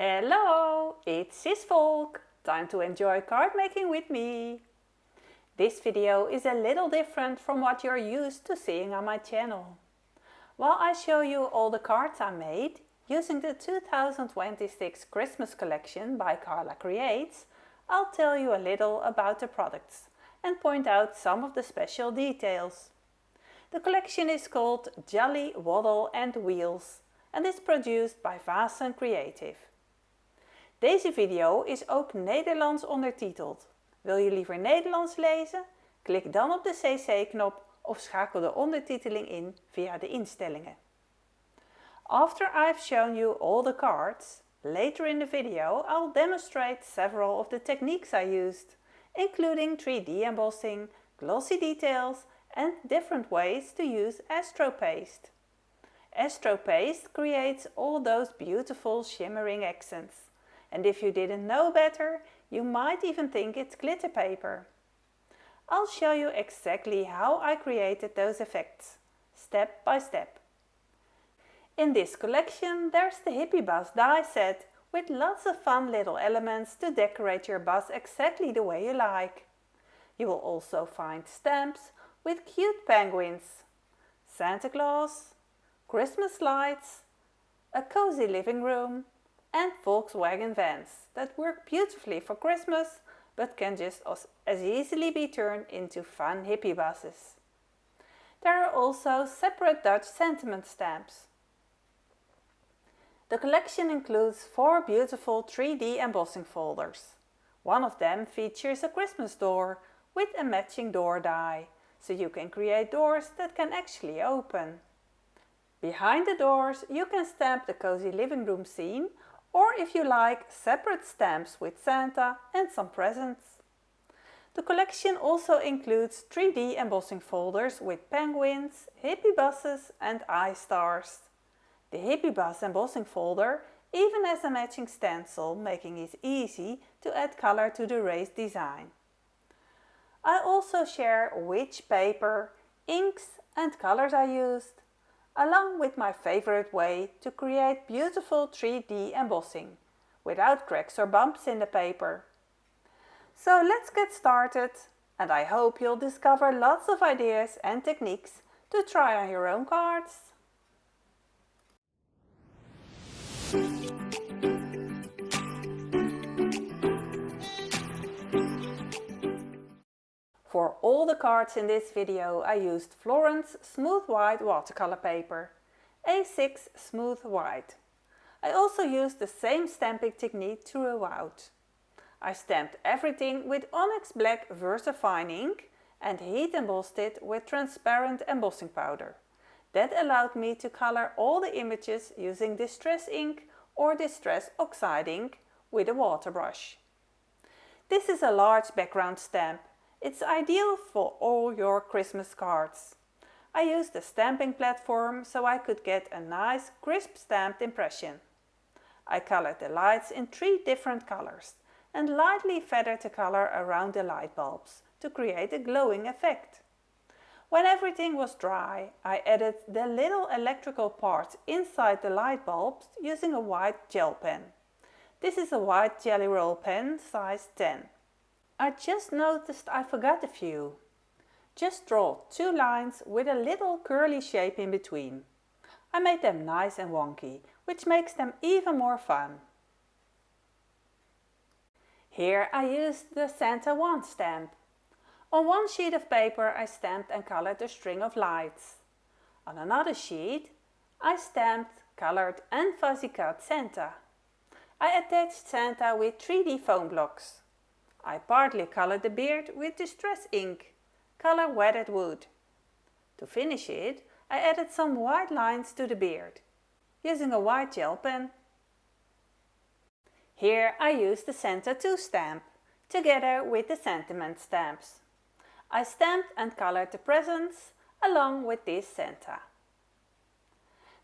Hello, it's CisVolk. Time to enjoy card making with me. This video is a little different from what you're used to seeing on my channel. While I show you all the cards I made using the 2026 Christmas collection by Carla Creates, I'll tell you a little about the products and point out some of the special details. The collection is called Jolly, Waddle and Wheels and is produced by Vaessen Creative. Deze video is ook Nederlands ondertiteld. Wil je liever Nederlands lezen? Klik dan op de CC-knop of schakel de ondertiteling in via de instellingen. After I've shown you all the cards, later in the video I'll demonstrate several of the techniques I used, including 3D embossing, glossy details and different ways to use Astro paste. Astro paste creates all those beautiful shimmering accents. And if you didn't know better, you might even think it's glitter paper. I'll show you exactly how I created those effects, step by step. In this collection there's the Hippie Bus die set with lots of fun little elements to decorate your bus exactly the way you like. You will also find stamps with cute penguins, Santa Claus, Christmas lights, a cozy living room, and Volkswagen vans that work beautifully for Christmas but can just as easily be turned into fun hippie buses. There are also separate Dutch sentiment stamps. The collection includes 4 beautiful 3D embossing folders. One of them features a Christmas door with a matching door die, so you can create doors that can actually open. Behind the doors you can stamp the cozy living room scene, or if you like, separate stamps with Santa and some presents. The collection also includes 3D embossing folders with penguins, hippie buses and eye stars. The hippie bus embossing folder even has a matching stencil, making it easy to add color to the raised design. I also share which paper, inks and colors I used, along with my favorite way to create beautiful 3D embossing, without cracks or bumps in the paper. So let's get started, and I hope you'll discover lots of ideas and techniques to try on your own cards. For all the cards in this video I used Florence Smooth White watercolor paper, A6 Smooth White. I also used the same stamping technique throughout. I stamped everything with Onyx Black VersaFine ink and heat embossed it with transparent embossing powder. That allowed me to color all the images using Distress ink or Distress Oxide ink with a water brush. This is a large background stamp. It's ideal for all your Christmas cards. I used a stamping platform so I could get a nice crisp stamped impression. I colored the lights in 3 different colors and lightly feathered the color around the light bulbs to create a glowing effect. When everything was dry, I added the little electrical parts inside the light bulbs using a white gel pen. This is a white Jelly Roll pen size 10. I just noticed I forgot a few. Just draw 2 lines with a little curly shape in between. I made them nice and wonky, which makes them even more fun. Here I used the Santa wand stamp. On one sheet of paper I stamped and colored a string of lights. On another sheet I stamped, colored and fuzzy cut Santa. I attached Santa with 3D foam blocks. I partly colored the beard with Distress ink, color Weathered Wood. To finish it, I added some white lines to the beard, using a white gel pen. Here I used the Santa 2 stamp, together with the sentiment stamps. I stamped and colored the presents, along with this Santa.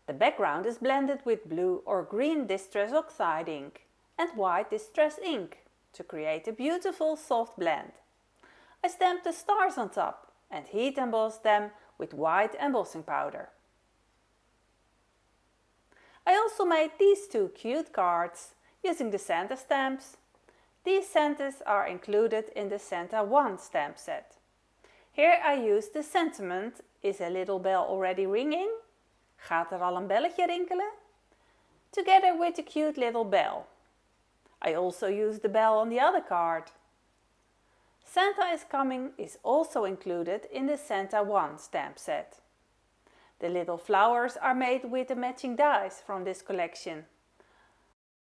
The background is blended with blue or green Distress Oxide ink and white Distress ink, to create a beautiful soft blend. I stamped the stars on top and heat embossed them with white embossing powder. I also made these 2 cute cards using the Santa stamps. These Santas are included in the Santa 1 stamp set. Here I use the sentiment, is a little bell already ringing? Gaat er al een belletje rinkelen? Together with the cute little bell. I also use the bell on the other card. Santa is Coming is also included in the Santa 1 stamp set. The little flowers are made with the matching dies from this collection.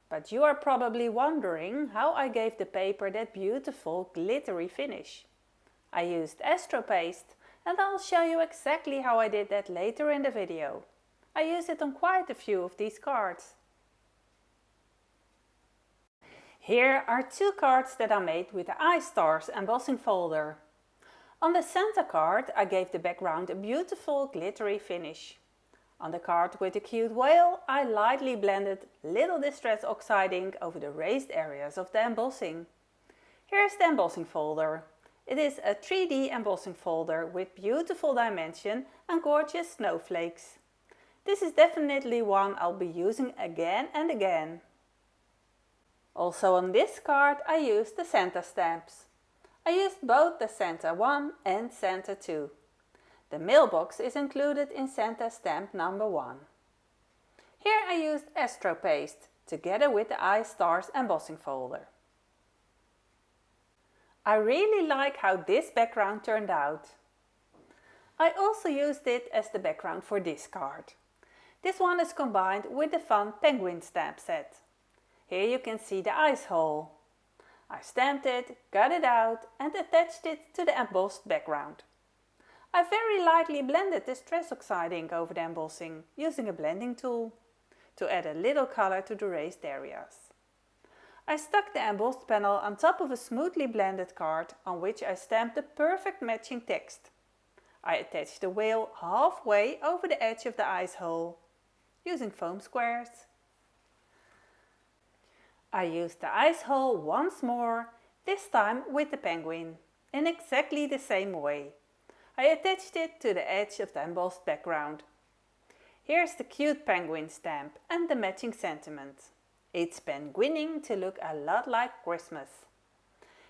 But you are probably wondering how I gave the paper that beautiful glittery finish. I used Astro paste, and I'll show you exactly how I did that later in the video. I use it on quite a few of these cards. Here are two cards that I made with the eye stars embossing folder. On the Santa card I gave the background a beautiful glittery finish. On the card with the cute whale I lightly blended little distress oxide ink over the raised areas of the embossing. Here's the embossing folder. It is a 3D embossing folder with beautiful dimension and gorgeous snowflakes. This is definitely one I'll be using again and again. Also on this card I used the Santa stamps. I used both the Santa 1 and Santa 2. The mailbox is included in Santa stamp number 1. Here I used Astro paste together with the eye stars embossing folder. I really like how this background turned out. I also used it as the background for this card. This one is combined with the fun penguin stamp set. Here you can see the ice hole. I stamped it, cut it out and attached it to the embossed background. I very lightly blended the Distress Oxide ink over the embossing using a blending tool to add a little color to the raised areas. I stuck the embossed panel on top of a smoothly blended card on which I stamped the perfect matching text. I attached the whale halfway over the edge of the ice hole using foam squares. I used the ice hole once more, this time with the penguin, in exactly the same way. I attached it to the edge of the embossed background. Here's the cute penguin stamp and the matching sentiment. It's penguining to look a lot like Christmas.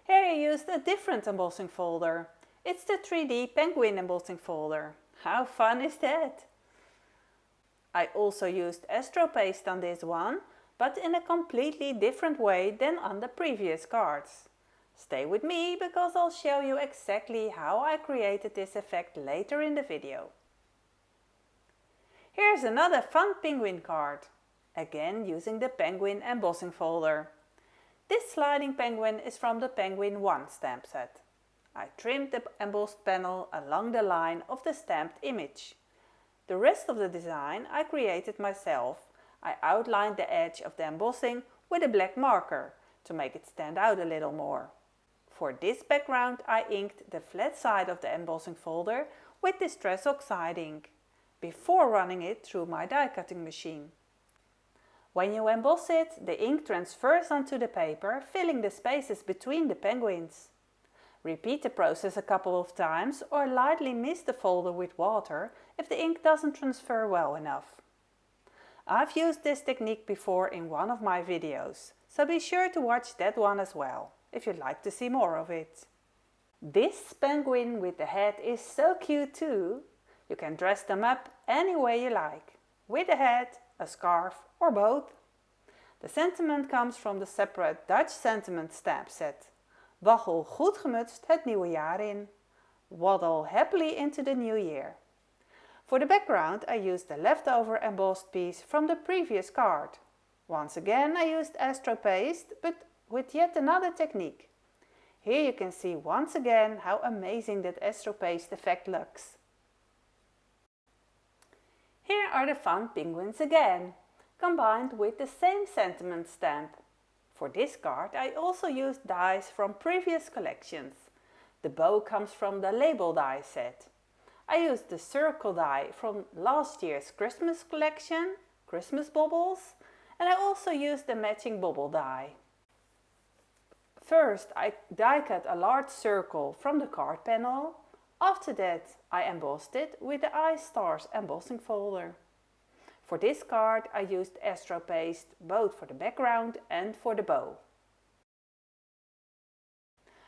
Here I used a different embossing folder. It's the 3D penguin embossing folder. How fun is that? I also used Astro paste on this one, but in a completely different way than on the previous cards. Stay with me because I'll show you exactly how I created this effect later in the video. Here's another fun penguin card, again using the penguin embossing folder. This sliding penguin is from the Penguin 1 stamp set. I trimmed the embossed panel along the line of the stamped image. The rest of the design I created myself. I outlined the edge of the embossing with a black marker to make it stand out a little more. For this background I inked the flat side of the embossing folder with Distress Oxide ink, before running it through my die cutting machine. When you emboss it, the ink transfers onto the paper, filling the spaces between the penguins. Repeat the process a couple of times or lightly mist the folder with water if the ink doesn't transfer well enough. I've used this technique before in one of my videos, so be sure to watch that one as well, if you'd like to see more of it. This penguin with the head is so cute too. You can dress them up any way you like, with a hat, a scarf or both. The sentiment comes from the separate Dutch sentiment stamp set. Waddle goed gemutst het nieuwe jaar in. Waddle happily into the new year. For the background I used the leftover embossed piece from the previous card. Once again I used Astro paste, but with yet another technique. Here you can see once again how amazing that Astro paste effect looks. Here are the fun penguins again, combined with the same sentiment stamp. For this card I also used dies from previous collections. The bow comes from the label die set. I used the circle die from last year's Christmas collection, Christmas baubles, and I also used the matching bauble die. First I die cut a large circle from the card panel. After that I embossed it with the eye stars embossing folder. For this card I used Astro paste both for the background and for the bow.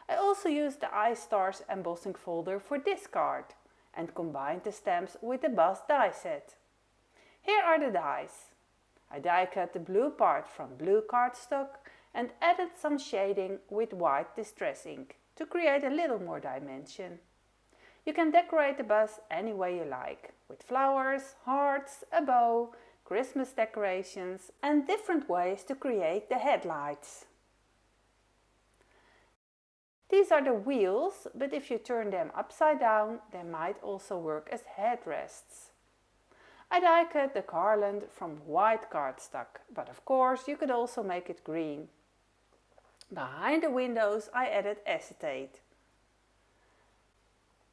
I also used the iStars embossing folder for this card and combined the stamps with the bus die set. Here are the dies. I die cut the blue part from blue cardstock and added some shading with white distress ink to create a little more dimension. You can decorate the bus any way you like, with flowers, hearts, a bow, Christmas decorations and different ways to create the headlights. These are the wheels, but if you turn them upside down, they might also work as headrests. I die cut the garland from white cardstock, but of course you could also make it green. Behind the windows I added acetate.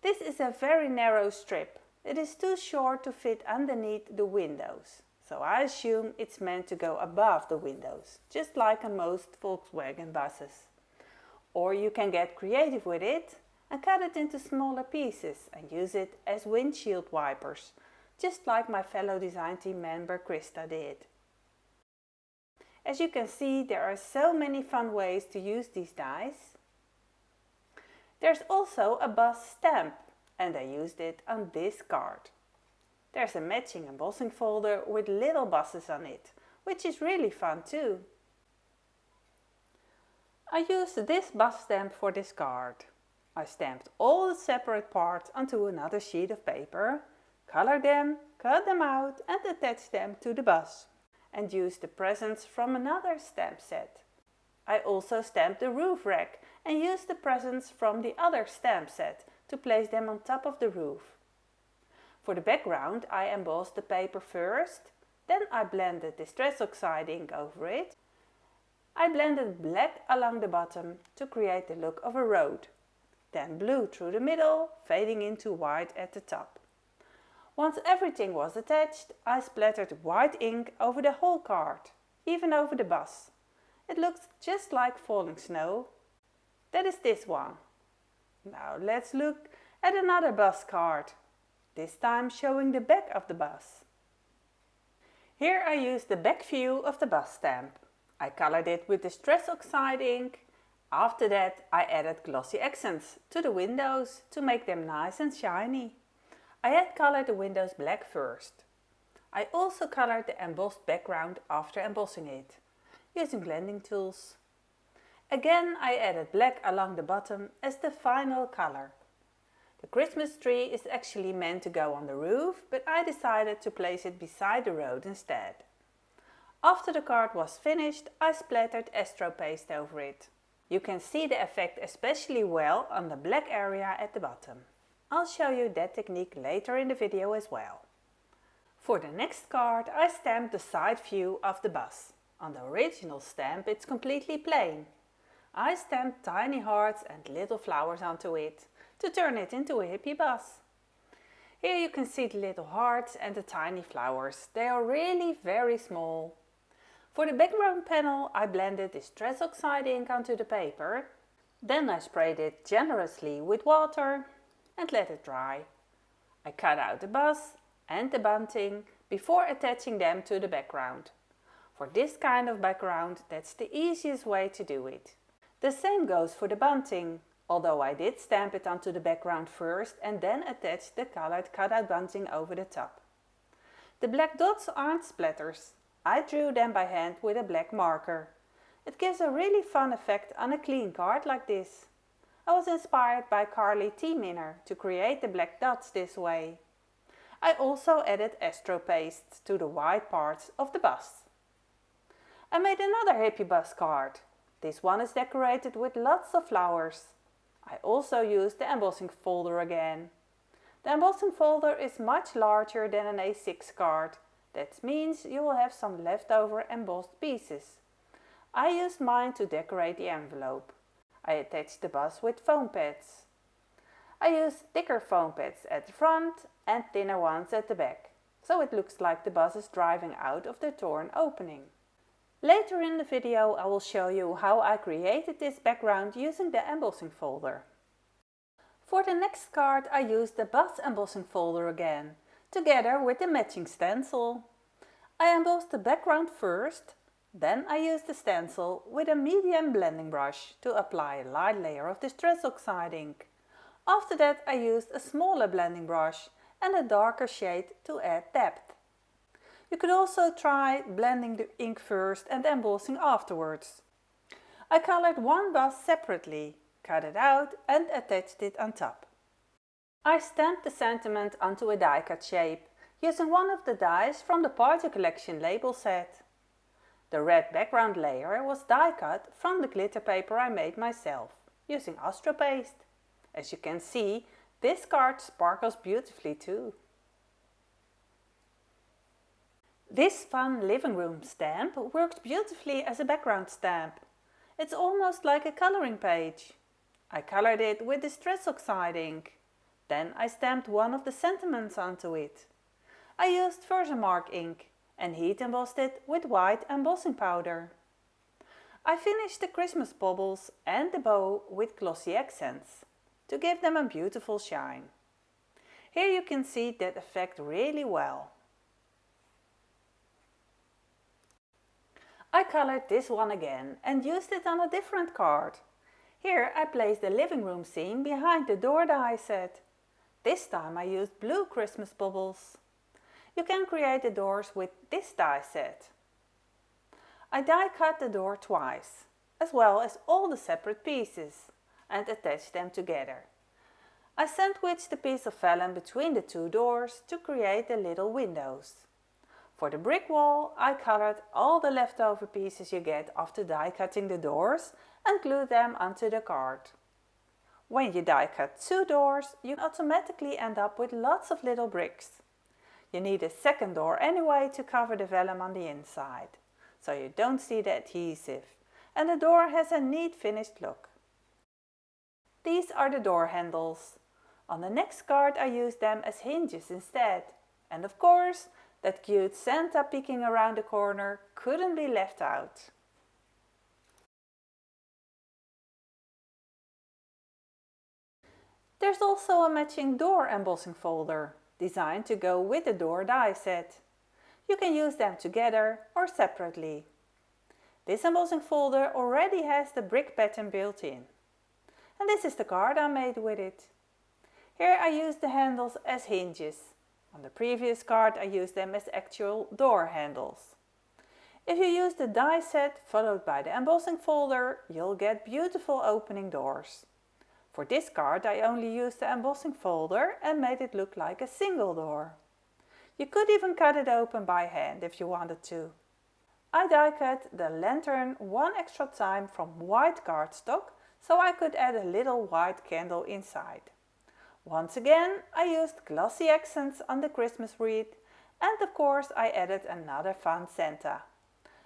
This is a very narrow strip. It is too short to fit underneath the windows, so I assume it's meant to go above the windows, just like on most Volkswagen buses. Or you can get creative with it and cut it into smaller pieces and use it as windshield wipers, just like my fellow design team member Krista did. As you can see, there are so many fun ways to use these dies. There's also a bus stamp, and I used it on this card. There's a matching embossing folder with little buses on it, which is really fun too. I used this bus stamp for this card. I stamped all the separate parts onto another sheet of paper, colored them, cut them out and attached them to the bus, and used the presents from another stamp set. I also stamped the roof rack and used the presents from the other stamp set to place them on top of the roof. For the background I embossed the paper first, then I blended Distress Oxide ink over it. I blended black along the bottom to create the look of a road, then blue through the middle, fading into white at the top. Once everything was attached, I splattered white ink over the whole card, even over the bus. It looked just like falling snow. That is this one. Now let's look at another bus card, this time showing the back of the bus. Here I used the back view of the bus stamp. I colored it with Distress Oxide ink. After that I added glossy accents to the windows to make them nice and shiny. I had colored the windows black first. I also colored the embossed background after embossing it, using blending tools. Again I added black along the bottom as the final color. The Christmas tree is actually meant to go on the roof, but I decided to place it beside the road instead. After the card was finished, I splattered Astro paste over it. You can see the effect especially well on the black area at the bottom. I'll show you that technique later in the video as well. For the next card I stamped the side view of the bus. On the original stamp it's completely plain. I stamped tiny hearts and little flowers onto it to turn it into a hippie bus. Here you can see the little hearts and the tiny flowers. They are really very small. For the background panel I blended Distress Oxide ink onto the paper. Then I sprayed it generously with water and let it dry. I cut out the bus and the bunting before attaching them to the background. For this kind of background, that's the easiest way to do it. The same goes for the bunting, although I did stamp it onto the background first and then attach the colored cutout bunting over the top. The black dots aren't splatters. I drew them by hand with a black marker. It gives a really fun effect on a clean card like this. I was inspired by Carly to create the black dots this way. I also added Astro paste to the white parts of the bus. I made another hippie bus card. This one is decorated with lots of flowers. I also used the embossing folder again. The embossing folder is much larger than an A6 card. That means you will have some leftover embossed pieces. I used mine to decorate the envelope. I attached the bus with foam pads. I used thicker foam pads at the front and thinner ones at the back, so it looks like the bus is driving out of the torn opening. Later in the video I will show you how I created this background using the embossing folder. For the next card I used the bus embossing folder again, together with the matching stencil. I embossed the background first, then I used the stencil with a medium blending brush to apply a light layer of distress oxide ink. After that I used a smaller blending brush and a darker shade to add depth. You could also try blending the ink first and embossing afterwards. I colored one bust separately, cut it out and attached it on top. I stamped the sentiment onto a die cut shape, using one of the dies from the Party Collection label set. The red background layer was die cut from the glitter paper I made myself, using Astro paste. As you can see, this card sparkles beautifully too. This fun living room stamp works beautifully as a background stamp. It's almost like a coloring page. I colored it with distress oxide ink. Then I stamped one of the sentiments onto it. I used Versamark ink and heat embossed it with white embossing powder. I finished the Christmas baubles and the bow with glossy accents to give them a beautiful shine. Here you can see that effect really well. I colored this one again and used it on a different card. Here I placed the living room scene behind the door die set. This time I used blue Christmas bubbles. You can create the doors with this die set. I die cut the door twice, as well as all the separate pieces, and attached them together. I sandwiched the piece of vellum between the two doors to create the little windows. For the brick wall, I colored all the leftover pieces you get after die cutting the doors and glued them onto the card. When you die cut two doors, you automatically end up with lots of little bricks. You need a second door anyway to cover the vellum on the inside, so you don't see the adhesive, and the door has a neat finished look. These are the door handles. On the next card I used them as hinges instead, and of course, that cute Santa peeking around the corner couldn't be left out. There's also a matching door embossing folder, designed to go with the door die set. You can use them together or separately. This embossing folder already has the brick pattern built in. And this is the card I made with it. Here I used the handles as hinges. On the previous card I used them as actual door handles. If you use the die set followed by the embossing folder, you'll get beautiful opening doors. For this card I only used the embossing folder and made it look like a single door. You could even cut it open by hand if you wanted to. I die cut the lantern one extra time from white cardstock so I could add a little white candle inside. Once again I used glossy accents on the Christmas wreath, and of course I added another fun Santa.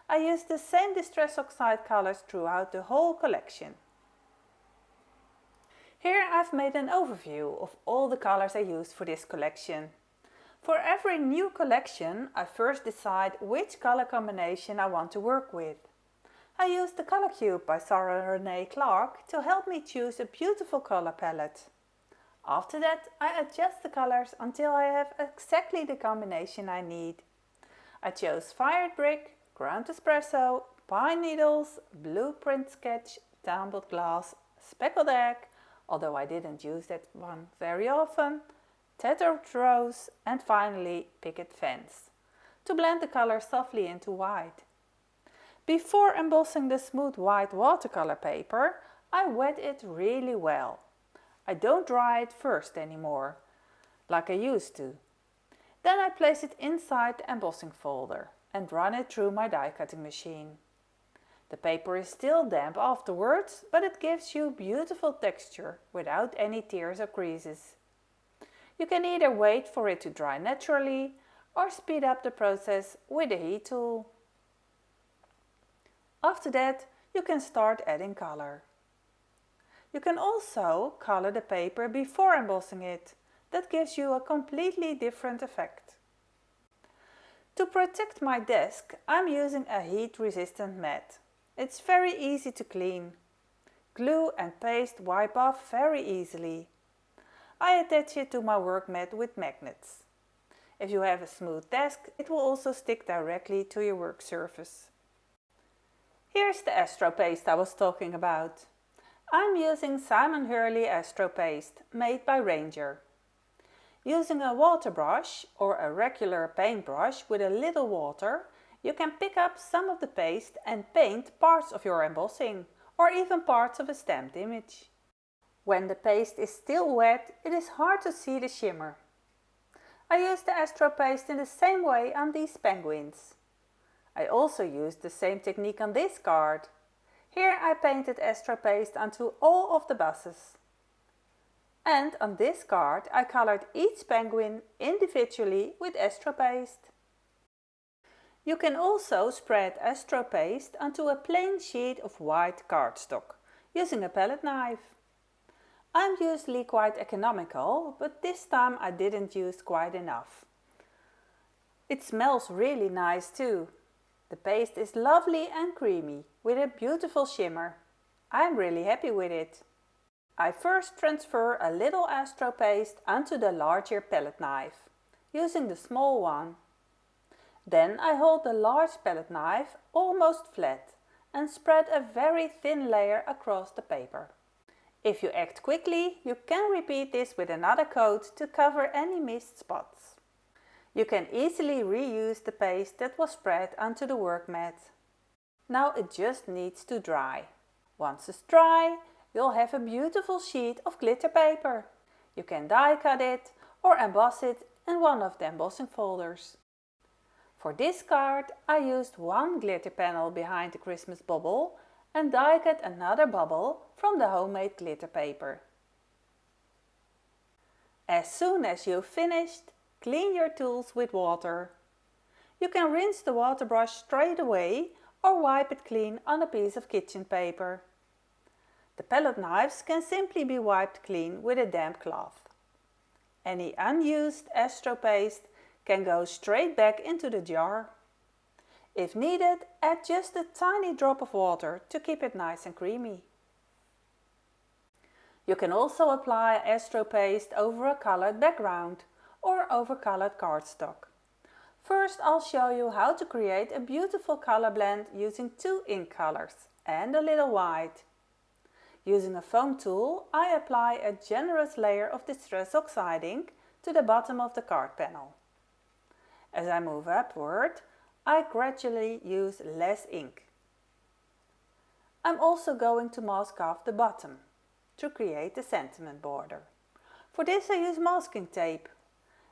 I used the same distress oxide colors throughout the whole collection. Here I've made an overview of all the colors I used for this collection. For every new collection I first decide which color combination I want to work with. I used the Color Cube by Sarah Renee Clark to help me choose a beautiful color palette. After that I adjust the colors until I have exactly the combination I need. I chose Fired Brick, Ground Espresso, Pine Needles, Blueprint Sketch, Tumbled Glass, Speckled Egg, although I didn't use that one very often, Tethered Rose, and finally Picket Fence, to blend the color softly into white. Before embossing the smooth white watercolor paper, I wet it really well. I don't dry it first anymore, like I used to. Then I place it inside the embossing folder and run it through my die cutting machine. The paper is still damp afterwards, but it gives you beautiful texture without any tears or creases. You can either wait for it to dry naturally or speed up the process with a heat tool. After that, you can start adding color. You can also color the paper before embossing it. That gives you a completely different effect. To protect my desk, I'm using a heat-resistant mat. It's very easy to clean. Glue and paste wipe off very easily. I attach it to my work mat with magnets. If you have a smooth desk, it will also stick directly to your work surface. Here's the Astro paste I was talking about. I'm using Simon Hurley Astro paste, made by Ranger. Using a water brush or a regular paintbrush with a little water, you can pick up some of the paste and paint parts of your embossing, or even parts of a stamped image. When the paste is still wet, it is hard to see the shimmer. I used the Astro paste in the same way on these penguins. I also used the same technique on this card. Here I painted Astro paste onto all of the buses. And on this card I colored each penguin individually with Astro paste. You can also spread Astro paste onto a plain sheet of white cardstock using a palette knife. I'm usually quite economical, but this time I didn't use quite enough. It smells really nice too. The paste is lovely and creamy, with a beautiful shimmer. I'm really happy with it. I first transfer a little Astro paste onto the larger palette knife, using the small one. Then I hold the large palette knife almost flat and spread a very thin layer across the paper. If you act quickly, you can repeat this with another coat to cover any missed spots. You can easily reuse the paste that was spread onto the work mat. Now it just needs to dry. Once it's dry, you'll have a beautiful sheet of glitter paper. You can die cut it or emboss it in one of the embossing folders. For this card, I used one glitter panel behind the Christmas bubble and die cut another bubble from the homemade glitter paper. As soon as you've finished, clean your tools with water. You can rinse the water brush straight away or wipe it clean on a piece of kitchen paper. The palette knives can simply be wiped clean with a damp cloth. Any unused Astro paste can go straight back into the jar. If needed, add just a tiny drop of water to keep it nice and creamy. You can also apply Astro paste over a colored background or over colored cardstock. First I'll show you how to create a beautiful color blend using 2 ink colors and a little white. Using a foam tool, I apply a generous layer of Distress Oxide ink to the bottom of the card panel. As I move upward, I gradually use less ink. I'm also going to mask off the bottom to create the sentiment border. For this I use masking tape.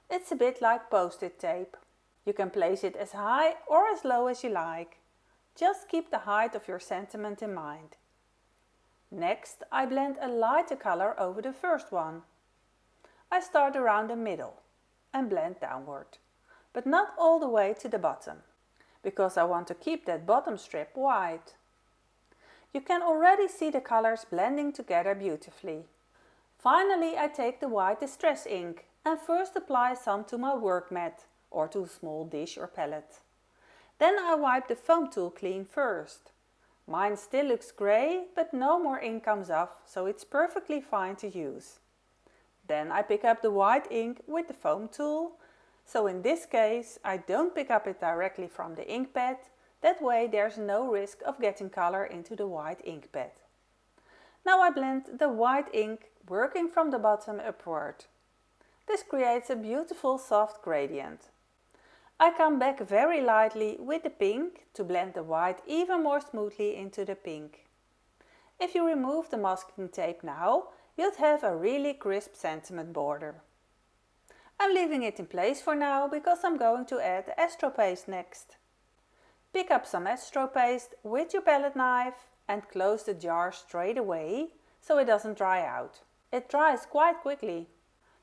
It's a bit like post-it tape. You can place it as high or as low as you like. Just keep the height of your sentiment in mind. Next, I blend a lighter color over the first one. I start around the middle and blend downward, but not all the way to the bottom, because I want to keep that bottom strip white. You can already see the colors blending together beautifully. Finally, I take the white distress ink and first apply some to my work mat or to a small dish or palette. Then I wipe the foam tool clean first. Mine still looks grey, but no more ink comes off, so it's perfectly fine to use. Then I pick up the white ink with the foam tool. So in this case, I don't pick up it directly from the ink pad. That way there's no risk of getting color into the white ink pad. Now I blend the white ink, working from the bottom upward. This creates a beautiful soft gradient. I come back very lightly with the pink to blend the white even more smoothly into the pink. If you remove the masking tape now, you'd have a really crisp sentiment border. I'm leaving it in place for now because I'm going to add the Astro paste next. Pick up some Astro paste with your palette knife and close the jar straight away so it doesn't dry out. It dries quite quickly.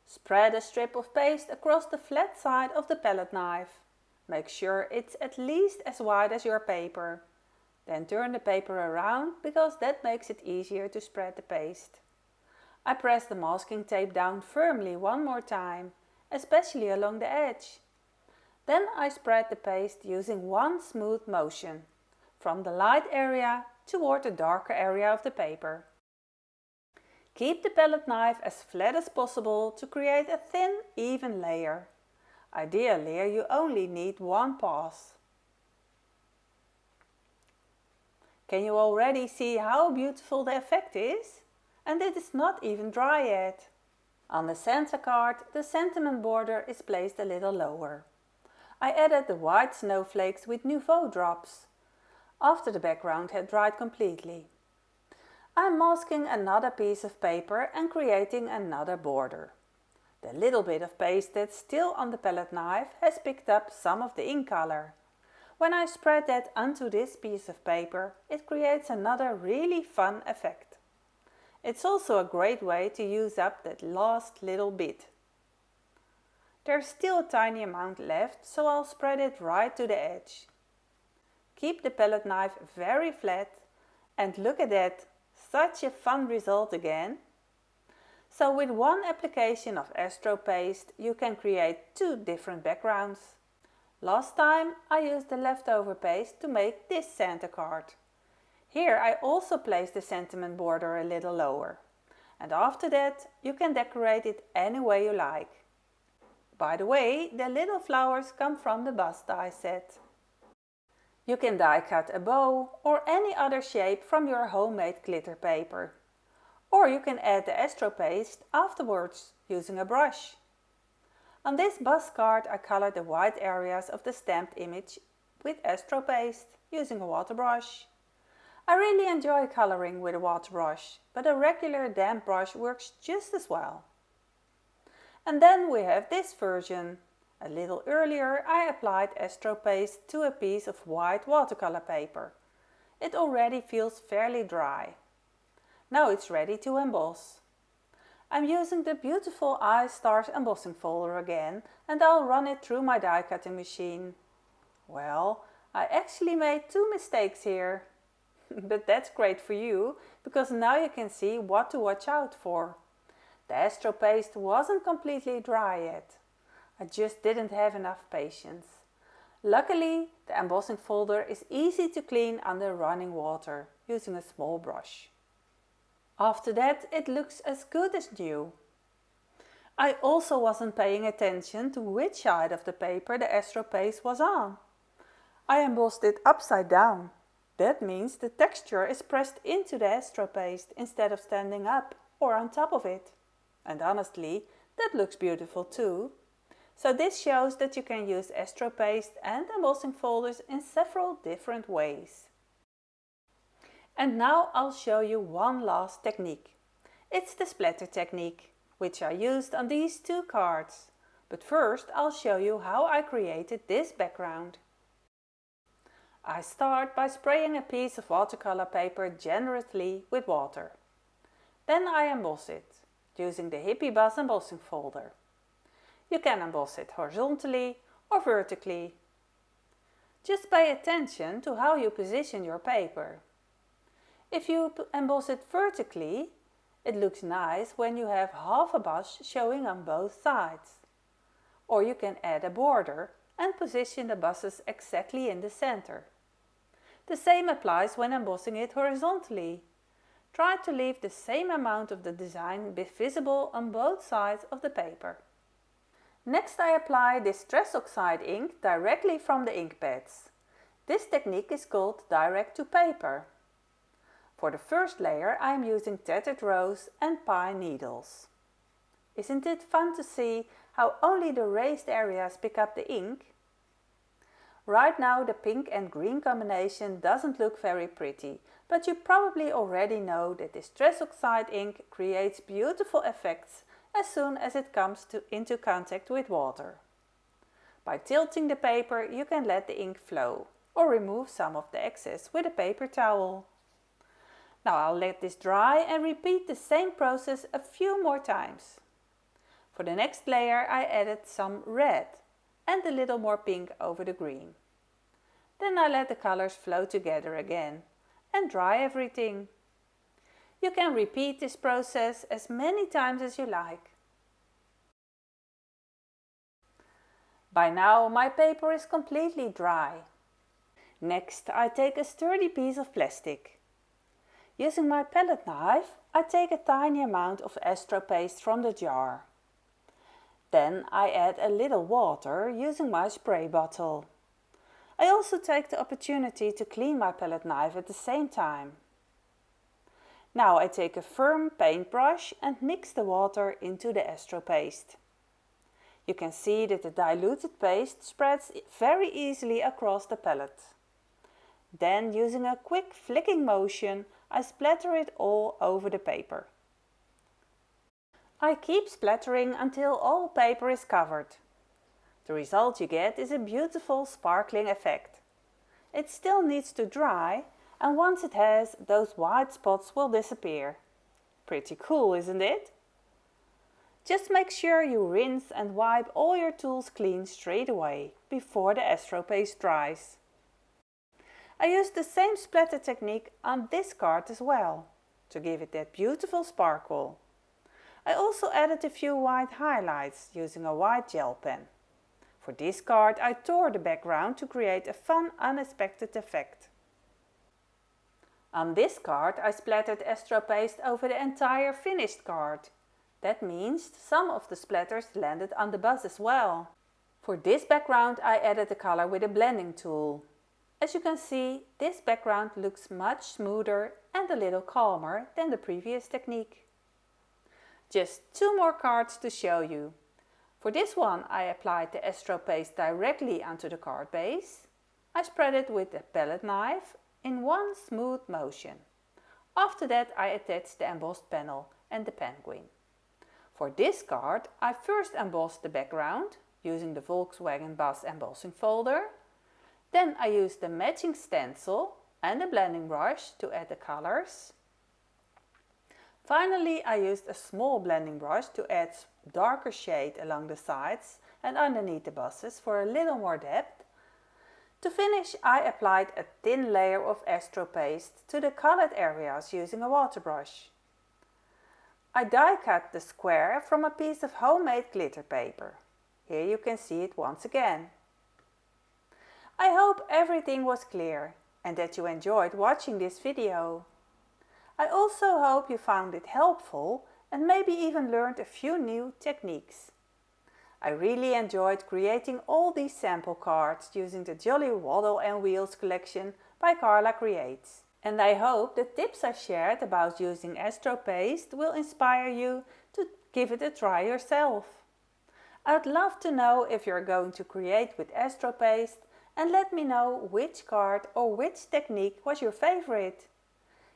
Spread a strip of paste across the flat side of the palette knife. Make sure it's at least as wide as your paper. Then turn the paper around because that makes it easier to spread the paste. I press the masking tape down firmly one more time, especially along the edge. Then I spread the paste using one smooth motion, from the light area toward the darker area of the paper. Keep the palette knife as flat as possible to create a thin, even layer. Ideally, you only need one pass. Can you already see how beautiful the effect is? And it is not even dry yet. On the Santa card, the sentiment border is placed a little lower. I added the white snowflakes with Nouveau drops, after the background had dried completely. I'm masking another piece of paper and creating another border. The little bit of paste that's still on the palette knife has picked up some of the ink color. When I spread that onto this piece of paper, it creates another really fun effect. It's also a great way to use up that last little bit. There's still a tiny amount left, so I'll spread it right to the edge. Keep the palette knife very flat and look at that, such a fun result again. So with one application of Astro paste you can create two different backgrounds. Last time I used the leftover paste to make this Santa card. Here I also placed the sentiment border a little lower. And after that you can decorate it any way you like. By the way, the little flowers come from the bust die set. You can die cut a bow or any other shape from your homemade glitter paper. Or you can add the Astro paste afterwards using a brush. On this bust card I colored the white areas of the stamped image with Astro paste using a water brush. I really enjoy coloring with a water brush, but a regular damp brush works just as well. And then we have this version. A little earlier I applied Astro paste to a piece of white watercolor paper. It already feels fairly dry. Now it's ready to emboss. I'm using the beautiful iStars embossing folder again and I'll run it through my die cutting machine. Well, I actually made two mistakes here. But that's great for you, because now you can see what to watch out for. The Astro paste wasn't completely dry yet. I just didn't have enough patience. Luckily, the embossing folder is easy to clean under running water using a small brush. After that, it looks as good as new. I also wasn't paying attention to which side of the paper the Astro paste was on. I embossed it upside down. That means the texture is pressed into the Astro paste instead of standing up or on top of it. And honestly, that looks beautiful too. So this shows that you can use Astro paste and embossing folders in several different ways. And now I'll show you one last technique. It's the splatter technique, which I used on these two cards. But first I'll show you how I created this background. I start by spraying a piece of watercolor paper generously with water. Then I emboss it, using the Hippie Buzz embossing folder. You can emboss it horizontally or vertically. Just pay attention to how you position your paper. If you emboss it vertically, it looks nice when you have half a buzz showing on both sides. Or you can add a border and position the buzzes exactly in the center. The same applies when embossing it horizontally. Try to leave the same amount of the design visible on both sides of the paper. Next I apply this Stress Oxide ink directly from the ink pads. This technique is called direct to paper. For the first layer I am using tattered rose and pine needles. Isn't it fun to see how only the raised areas pick up the ink? Right now the pink and green combination doesn't look very pretty, but you probably already know that this Stress Oxide ink creates beautiful effects as soon as it comes into contact with water. By tilting the paper you can let the ink flow, or remove some of the excess with a paper towel. Now I'll let this dry and repeat the same process a few more times. For the next layer I added some red and a little more pink over the green. Then I let the colors flow together again and dry everything. You can repeat this process as many times as you like. By now my paper is completely dry. Next I take a sturdy piece of plastic. Using my palette knife I take a tiny amount of Astro paste from the jar. Then I add a little water using my spray bottle. I also take the opportunity to clean my palette knife at the same time. Now I take a firm paintbrush and mix the water into the Astro paste. You can see that the diluted paste spreads very easily across the palette. Then, using a quick flicking motion, I splatter it all over the paper. I keep splattering until all paper is covered. The result you get is a beautiful sparkling effect. It still needs to dry, and once it has, those white spots will disappear. Pretty cool, isn't it? Just make sure you rinse and wipe all your tools clean straight away before the Astro paste dries. I used the same splatter technique on this card as well, to give it that beautiful sparkle. I also added a few white highlights using a white gel pen. For this card I tore the background to create a fun, unexpected effect. On this card I splattered Astro paste over the entire finished card. That means some of the splatters landed on the bus as well. For this background I added the color with a blending tool. As you can see, this background looks much smoother and a little calmer than the previous technique. Just 2 more cards to show you. For this one I applied the Astro paste directly onto the card base. I spread it with a palette knife in one smooth motion. After that I attached the embossed panel and the penguin. For this card I first embossed the background using the Volkswagen Bus embossing folder. Then I used the matching stencil and the blending brush to add the colors. Finally I used a small blending brush to add darker shade along the sides and underneath the buses for a little more depth. To finish I applied a thin layer of Astro paste to the colored areas using a water brush. I die cut the square from a piece of homemade glitter paper. Here you can see it once again. I hope everything was clear and that you enjoyed watching this video. I also hope you found it helpful and maybe even learned a few new techniques. I really enjoyed creating all these sample cards using the Jolly Waddle and Wheels collection by Carla Creates. And I hope the tips I shared about using Astro paste will inspire you to give it a try yourself. I'd love to know if you're going to create with Astro paste, and let me know which card or which technique was your favorite.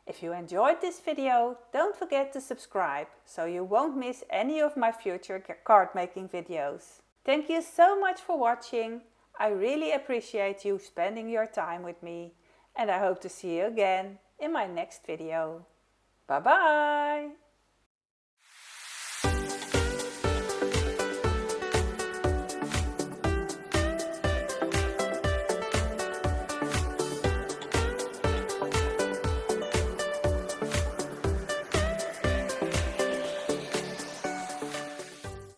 If you enjoyed this video, don't forget to subscribe so you won't miss any of my future card making videos. Thank you so much for watching. I really appreciate you spending your time with me, and I hope to see you again in my next video. Bye bye!